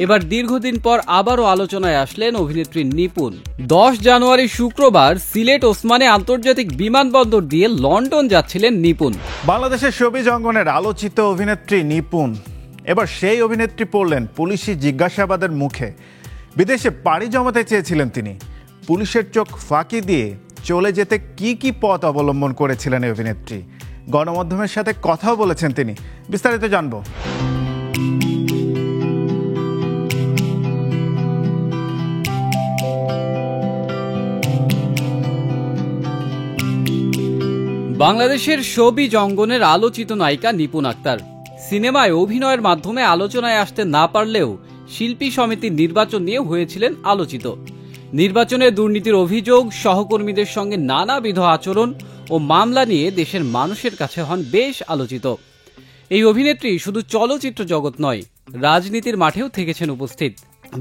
এবার দীর্ঘদিন পর আবারও আলোচনায় আসলেন অভিনেত্রী নিপুণ। 10 জানুয়ারি শুক্রবার সিলেট ওসমানী আন্তর্জাতিক বিমানবন্দর দিয়ে লন্ডন যাচ্ছিলেন নিপুণ। বাংলাদেশের শোবিজ অঙ্গনের আলোচিত অভিনেত্রী নিপুণ এবার সেই অভিনেত্রী পড়লেন পুলিশি জিজ্ঞাসাবাদের মুখে। বিদেশে পাড়ি জমাতে চেয়েছিলেন তিনি। পুলিশের চোখ ফাঁকি দিয়ে চলে যেতে কি কি পথ অবলম্বন করেছিলেন এই অভিনেত্রী, গণমাধ্যমের সাথে কথাও বলেছেন তিনি। বিস্তারিত জানবো। বাংলাদেশের শোবিজ অঙ্গনের আলোচিত নায়িকা নিপুণ আক্তার সিনেমায় অভিনয়ের মাধ্যমে আলোচনায় আসতে না পারলেও শিল্পী সমিতির নির্বাচন নিয়ে হয়েছিলেন আলোচিত। নির্বাচনে দুর্নীতির অভিযোগ, সহকর্মীদের সঙ্গে নানাবিধ আচরণ ও মামলা নিয়ে দেশের মানুষের কাছে হন বেশ আলোচিত। এই অভিনেত্রী শুধু চলচ্চিত্র জগৎ নয়, রাজনীতির মাঠেও থেকেছেন উপস্থিত।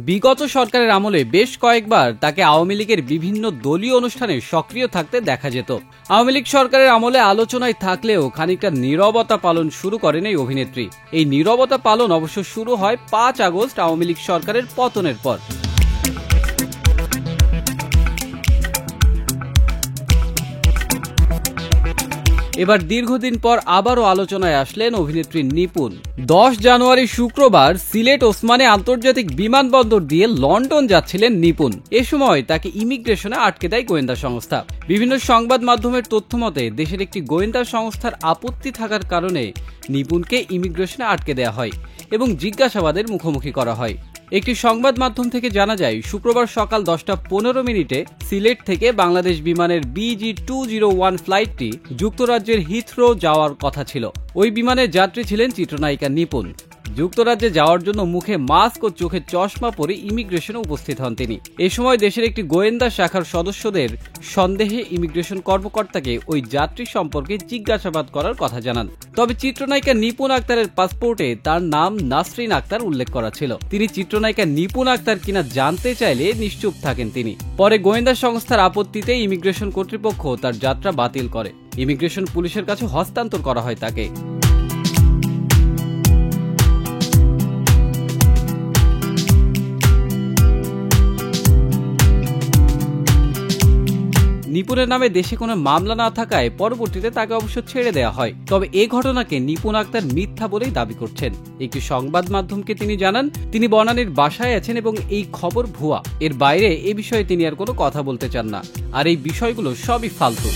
বিগত সরকারের আমলে বেশ কয়েকবার তাকে আওয়ামী লীগের বিভিন্ন দলীয় অনুষ্ঠানে সক্রিয় থাকতে দেখা যেত। আওয়ামী লীগ সরকারের আমলে আলোচনায় থাকলেও খানিকটা নীরবতা পালন শুরু করেন এই অভিনেত্রী। এই নীরবতা পালন অবশ্য শুরু হয় 5 আগস্ট আওয়ামী লীগ সরকারের পতনের পর। এবার দীর্ঘদিন পর আবারও আলোচনায় আসলেন অভিনেত্রী নিপুণ। 10 জানুয়ারি শুক্রবার সিলেট ওসমানী আন্তর্জাতিক বিমানবন্দর দিয়ে লন্ডন যাচ্ছিলেন নিপুণ। এ সময় তাকে ইমিগ্রেশনে আটকে দেয় গোয়েন্দা সংস্থা। বিভিন্ন সংবাদ মাধ্যমের তথ্য মতে দেশের একটি গোয়েন্দা সংস্থার আপত্তি থাকার কারণে নিপুণকে ইমিগ্রেশনে আটকে দেওয়া হয় এবং জিজ্ঞাসাবাদের মুখোমুখি করা হয়। একটি সংবাদ মাধ্যম থেকে জানা যায়, শুক্রবার সকাল 10:15 সিলেট থেকে বাংলাদেশ বিমানের BG201 ফ্লাইটটি যুক্তরাজ্যের হিথ্রো যাওয়ার কথা ছিল। ওই বিমানের যাত্রী ছিলেন চিত্রনায়িকা নিপুণ। যুক্তরাজ্যে যাওয়ার জন্য মুখে মাস্ক ও চোখে চশমা পরে ইমিগ্রেশনে উপস্থিত হন তিনি। এ সময় দেশের একটি গোয়েন্দা শাখার সদস্যদের সন্দেহে ইমিগ্রেশন কর্মকর্তাকে ওই যাত্রী সম্পর্কে জিজ্ঞাসাবাদ করার কথা জানান। তবে চিত্রনায়িকা নিপুণ আক্তারের পাসপোর্টে তার নাম নাসরিন আক্তার উল্লেখ করা ছিল। তিনি চিত্রনায়িকা নিপুণ আক্তার কিনা জানতে চাইলে নিশ্চুপ থাকেন তিনি। পরে গোয়েন্দা সংস্থার আপত্তিতে ইমিগ্রেশন কর্তৃপক্ষ তার যাত্রা বাতিল করে। ইমিগ্রেশন পুলিশের কাছে হস্তান্তর করা হয় তাকে। নিপুণের নামে দেশে কোনো মামলা না থাকায় পরবর্তীতে তাকে অবশ্য ছেড়ে দেওয়া হয়। তবে এ ঘটনাকে নিপুণ আক্তার মিথ্যা বলেই দাবি করছেন। একটি সংবাদ মাধ্যমকে তিনি জানান, তিনি বনানীর বাসায় আছেন এবং এই খবর ভুয়া। এর বাইরে এ বিষয়ে তিনি আর কোনো কথা বলতে চান না, আর এই বিষয়গুলো সবই ফালতু।